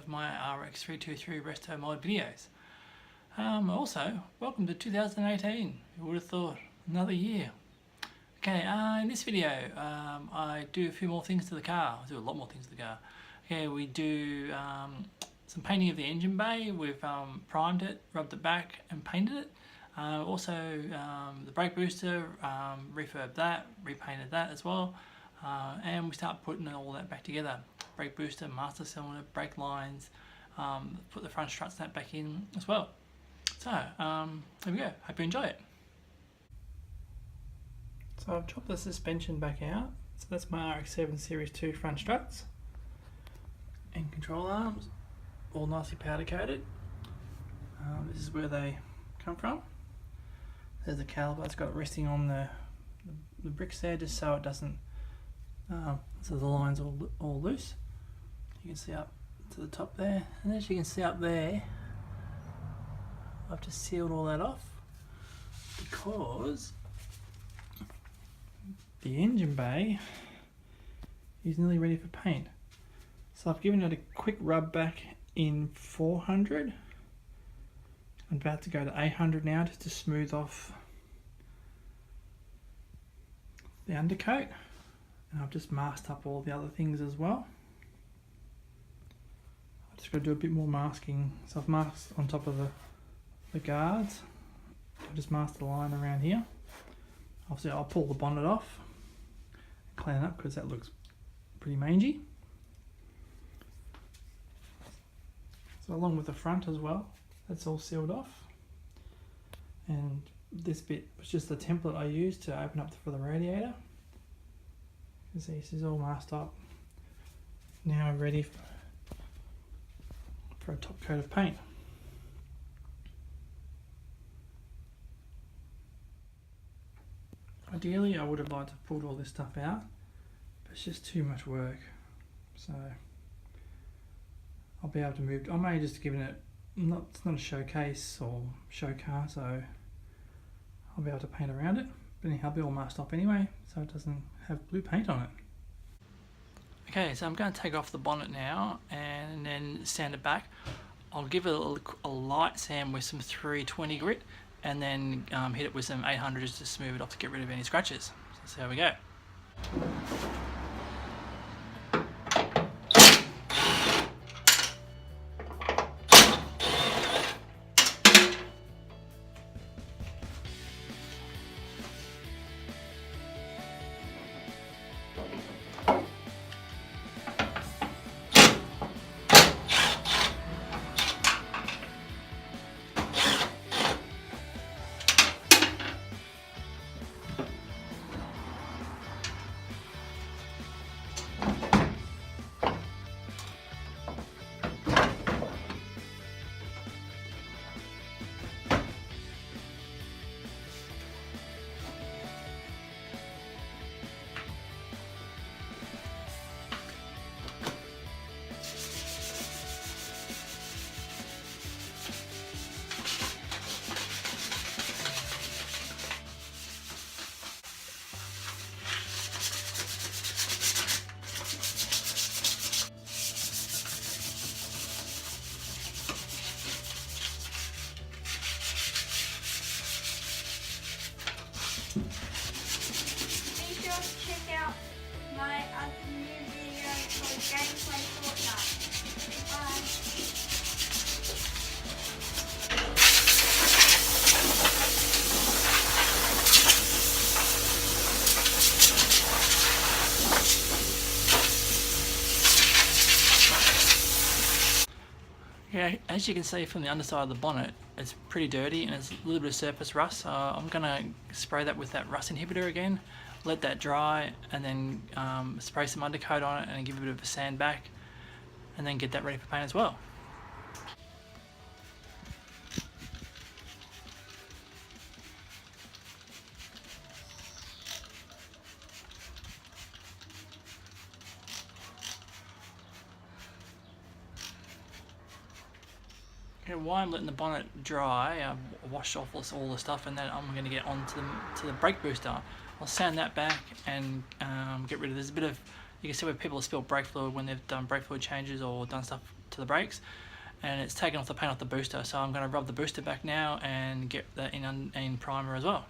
of my RX323 Resto mod videos. Also, welcome to 2018. Who would have thought? Another year. Okay, in this video, I do a few more things to the car. I do a lot more things to the car. Okay, we do some painting of the engine bay. We've primed it, rubbed it back and painted it. Also, the brake booster, refurbed that, repainted that as well. And we start putting all that back together. Brake booster, master cylinder, brake lines, put the front strut snap back in as well. So, there we go. Hope you enjoy it. So I've chopped the suspension back out. So that's my RX-7 Series 2 front struts and control arms, all nicely powder coated. This is where they come from. There's the caliper. It's got it resting on the bricks there, just so it doesn't, so the line's all loose. You can see up to the top there, and as you can see up there, I've just sealed all that off because the engine bay is nearly ready for paint. So I've given it a quick rub back in 400. I'm about to go to 800 now just to smooth off the undercoat, and I've just masked up all the other things as well. I've just got to do a bit more masking. So I've masked on top of the guards. I've just masked the line around here. Obviously I'll pull the bonnet off and clean it up because that looks pretty mangy. So along with the front as well, that's all sealed off. And this bit was just the template I used to open up for the radiator. You can see this is all masked up. Now I'm ready for a top coat of paint. Ideally I would have liked to pull all this stuff out, but it's just too much work. So I'll be able to move. I may just given it, it's not a showcase or show car, so I'll be able to paint around it. But anyhow, I'll be all masked up anyway, so it doesn't have blue paint on it. Okay, so I'm going to take off the bonnet now and then sand it back. I'll give it a light sand with some 320 grit, and then hit it with some 800 just to smooth it off to get rid of any scratches. So there we go. Be sure to check out my other new video called Gameplay Fortnite. Bye. Yeah, as you can see from the underside of the bonnet, it's pretty dirty and there's a little bit of surface rust. So I'm going to spray that with that rust inhibitor again, let that dry, and then spray some undercoat on it and give it a bit of a sand back, and then get that ready for paint as well. Okay, while I'm letting the bonnet dry, I've washed off all the stuff, and then I'm going to get on to the brake booster. I'll sand that back and get rid of, there's a bit of, you can see where people have spilled brake fluid when they've done brake fluid changes or done stuff to the brakes, and it's taken off the paint off the booster. So I'm going to rub the booster back now and get that in primer as well.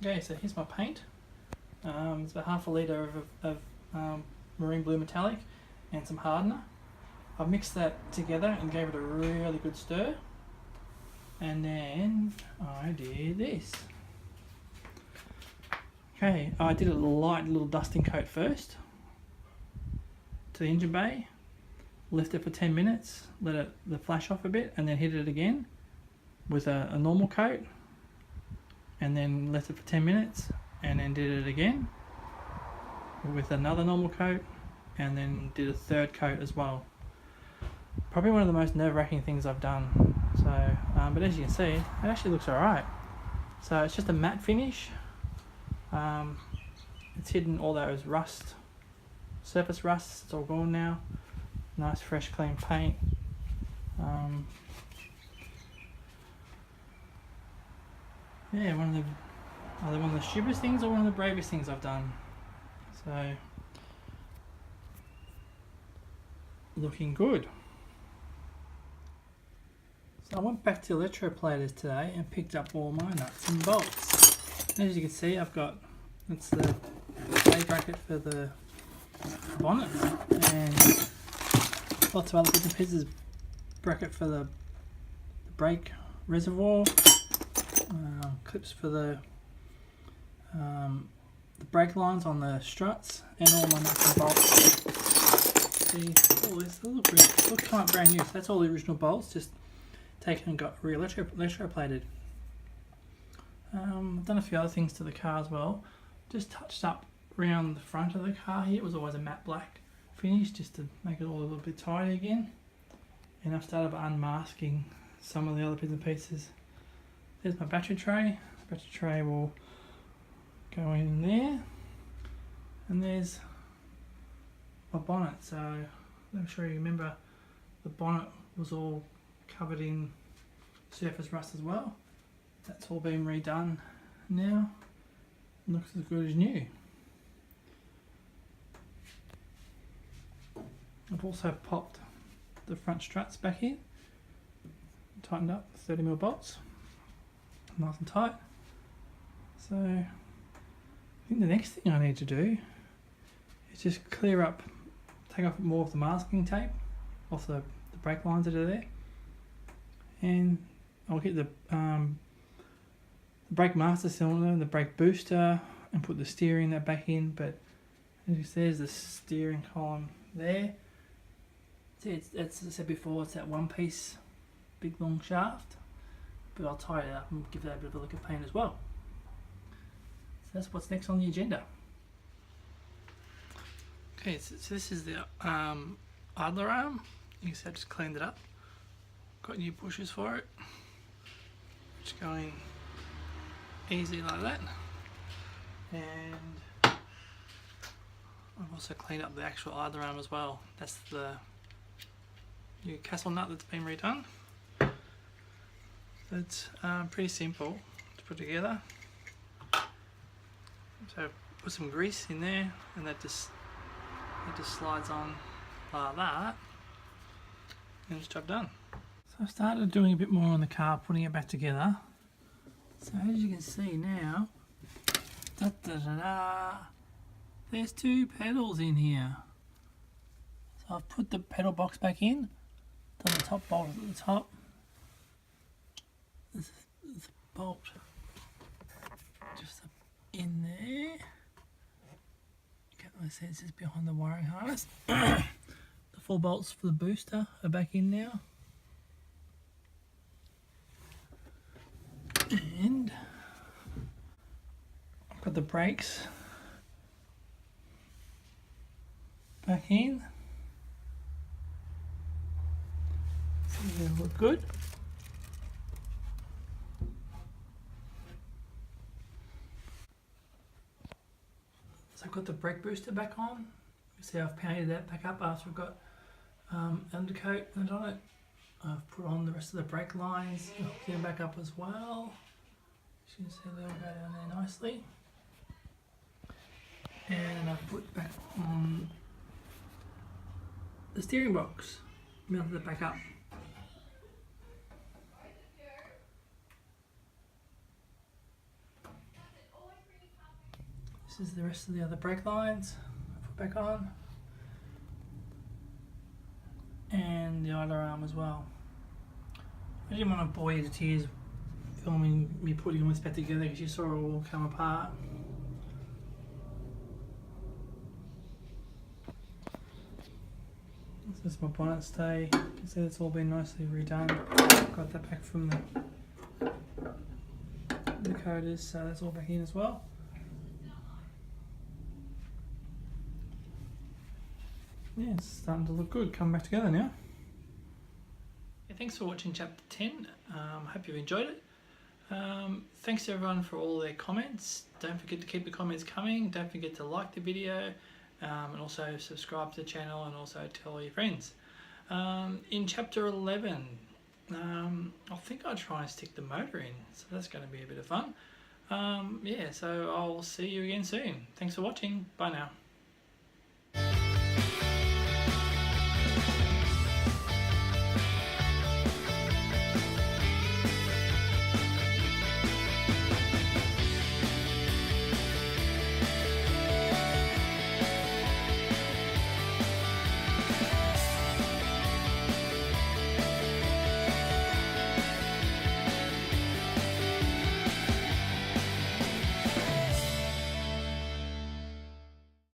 Okay, so here's my paint. It's about half a litre of marine blue metallic and some hardener. I've mixed that together and gave it a really good stir. And then I did this. Okay, I did a light little dusting coat first to the engine bay, left it for 10 minutes, let the flash off a bit, and then hit it again with a normal coat, and then left it for 10 minutes, and then did it again with another normal coat, and then did a third coat as well. Probably one of the most nerve-wracking things I've done. So, but as you can see, it actually looks alright. So it's just a matte finish. It's hidden all those rust, surface rust. It's all gone now. Nice, fresh, clean paint. Yeah, either one of the stupidest things or one of the bravest things I've done. So, looking good. So I went back to electroplaters today and picked up all my nuts and bolts. And as you can see, I've got, that's the A bracket for the bonnet, and lots of other bits and pieces. Bracket for the brake reservoir, clips for the brake lines on the struts, and all my nuts and bolts. See, all this, look kind of brand new. So that's all the original bolts, just taken and got re-electroplated. I've done a few other things to the car as well. Just touched up around the front of the car here. It was always a matte black finish, just to make it all a little bit tidy again. And I've started by unmasking some of the other bits and pieces. There's my battery tray. The battery tray will go in there. And there's my bonnet. So I'm sure you remember the bonnet was all covered in surface rust as well. That's all been redone now. It looks as good as new. I've also popped the front struts back here, tightened up 30mm bolts, nice and tight. So I think the next thing I need to do is just clear up, take off more of the masking tape off the brake lines that are there, and I'll get the brake master cylinder and the brake booster and put the steering that back in. But there's the steering column there. See, it's as I said before, it's that one piece big long shaft, but I'll tie it up and give that a bit of a look of paint as well. So that's what's next on the agenda. Okay, so this is the idler arm. You can see I just cleaned it up. Got new pushers for it. Just going easy like that. And I've also cleaned up the actual idler arm as well. That's the new castle nut that's been redone. So it's pretty simple to put together. So put some grease in there, and that just slides on like that, and it's job done. So I started doing a bit more on the car, putting it back together. So as you can see now, there's two pedals in here. So I've put the pedal box back in, done the top bolt at the top. There's a bolt just up in there. Like I said, it sits behind the wiring harness. The 4 bolts for the booster are back in now. And I've got the brakes back in. So they look good. So I've got the brake booster back on. You see I've painted that back up after I've got undercoat on it. I've put on the rest of the brake lines, hooked them back up as well. As you can see they all go down there nicely. And I've put back on the steering box, mounted it back up. This is the rest of the other brake lines I put back on. And the idler arm as well. I didn't want to bore you to tears filming me putting all this back together because you saw it all come apart. This is my bonnet stay. You can see it's all been nicely redone. Got that back from the coders, so that's all back in as well. Yeah, it's starting to look good, coming back together now. Yeah, thanks for watching chapter 10. Hope you enjoyed it. Thanks to everyone for all their comments. Don't forget to keep the comments coming. Don't forget to like the video, and also subscribe to the channel, and also tell all your friends. In chapter 11, I think I'll try and stick the motor in, so that's going to be a bit of fun. Yeah, so I'll see you again soon. Thanks for watching. Bye now.